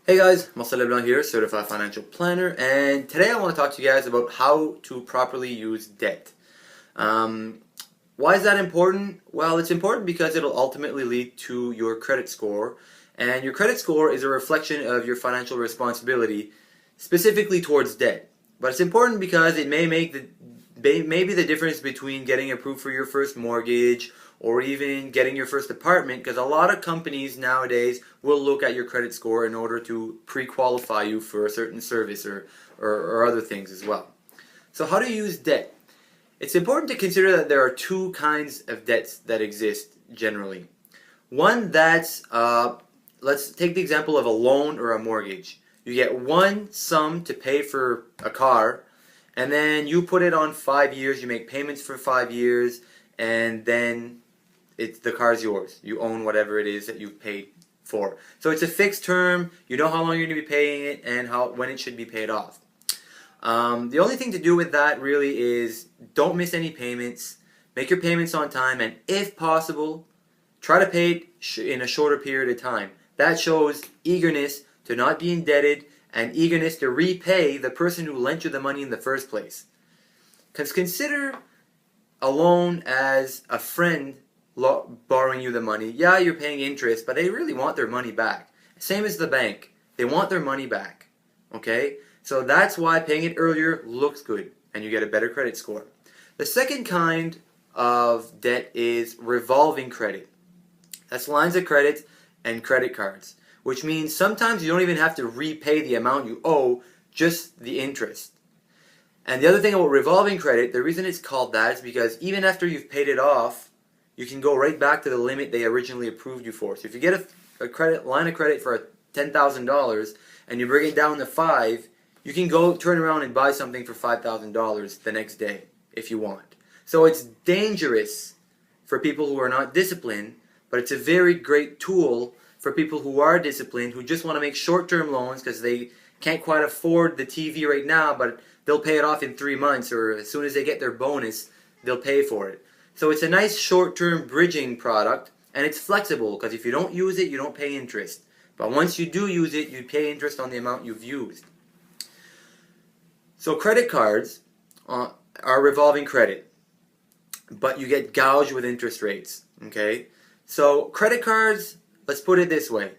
Hey guys, Marcel LeBlanc here, Certified Financial Planner, and today I want to talk to you guys about how to properly use debt. Why is that important? Well, it's important because it'll ultimately lead to your credit score, and your credit score is a reflection of your financial responsibility, specifically towards debt. But it's important because it may make maybe the difference between getting approved for your first mortgage or even getting your first apartment, because a lot of companies nowadays will look at your credit score in order to pre-qualify you for a certain service or other things as well. So how to use debt? It's important to consider that there are two kinds of debts that exist generally. One that's, let's take the example of a loan or a mortgage. You get one sum to pay for a car, and then you put it on 5 years, you make payments for 5 years, and then the car's yours. You own whatever it is that you've paid for. So it's a fixed term, you know how long you're going to be paying it and when it should be paid off. The only thing to do with that really is don't miss any payments, make your payments on time, and if possible, try to pay it in a shorter period of time. That shows eagerness to not be indebted and eagerness to repay the person who lent you the money in the first place. Because consider a loan as a friend borrowing you the money. Yeah, you're paying interest, but they really want their money back. Same as the bank. They want their money back. Okay? So that's why paying it earlier looks good and you get a better credit score. The second kind of debt is revolving credit. That's lines of credit and credit cards, which means sometimes you don't even have to repay the amount you owe, just the interest. And the other thing about revolving credit, the reason it's called that is because even after you've paid it off, you can go right back to the limit they originally approved you for. So if you get a line of credit for $10,000 and you bring it down to $5,000, you can go turn around and buy something for $5,000 the next day if you want. So it's dangerous for people who are not disciplined, but it's a very great tool for people who are disciplined, who just want to make short-term loans because they can't quite afford the TV right now, but they'll pay it off in 3 months, or as soon as they get their bonus, they'll pay for it. So it's a nice short-term bridging product, and it's flexible because if you don't use it, you don't pay interest. But once you do use it, you pay interest on the amount you've used. So credit cards are revolving credit, but you get gouged with interest rates. Okay? So credit cards, let's put it this way.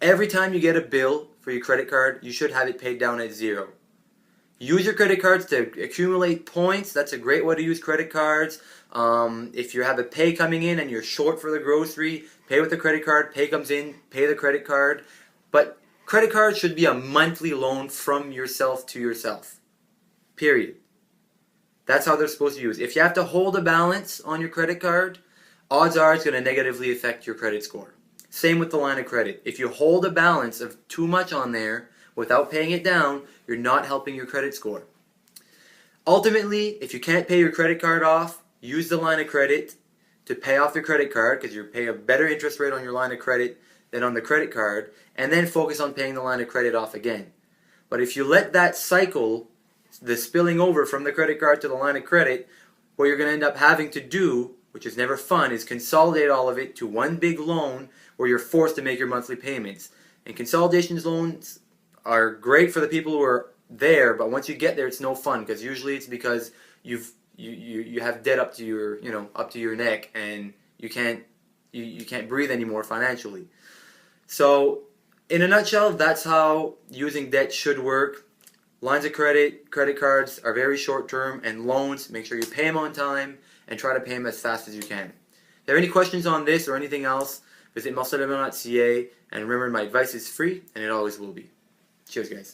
Every time you get a bill for your credit card, you should have it paid down at zero. Use your credit cards to accumulate points. That's a great way to use credit cards. If you have a pay coming in and you're short for the grocery, pay with the credit card. Pay comes in, pay the credit card. But credit cards should be a monthly loan from yourself to yourself. Period. That's how they're supposed to use. If you have to hold a balance on your credit card, odds are it's going to negatively affect your credit score. Same with the line of credit. If you hold a balance of too much on there without paying it down, you're not helping your credit score. Ultimately, if you can't pay your credit card off, use the line of credit to pay off your credit card, because you pay a better interest rate on your line of credit than on the credit card, and then focus on paying the line of credit off again. But if you let that cycle, the spilling over from the credit card to the line of credit, what you're going to end up having to do, which is never fun, is consolidate all of it to one big loan where you're forced to make your monthly payments. And consolidation loans are great for the people who are there, but once you get there, it's no fun, because usually it's because you have debt up to your neck, and you can't breathe anymore financially. So in a nutshell, that's how using debt should work. Lines of credit, credit cards are very short term, and loans, make sure you pay them on time and try to pay them as fast as you can. If you have any questions on this or anything else, visit marcelleblanc.ca, and remember, my advice is free and it always will be. Cheers, guys.